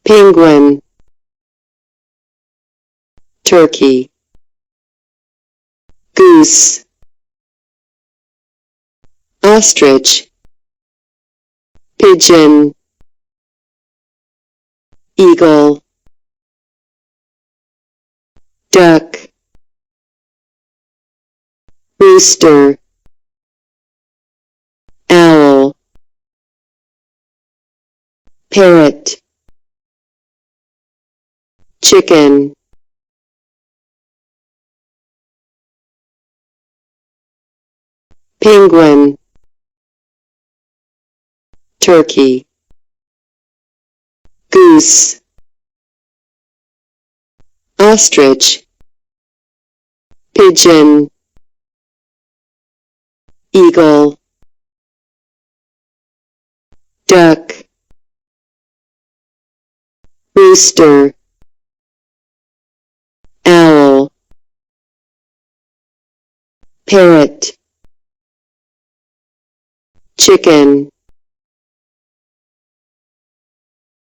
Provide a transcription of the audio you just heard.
penguin, turkey, goose, ostrich, pigeon, eagle, duck, rooster, owl, parrot, chicken, penguin, turkey, goose, ostrich, pigeon, eagle, duck, rooster, owl, parrot, chicken.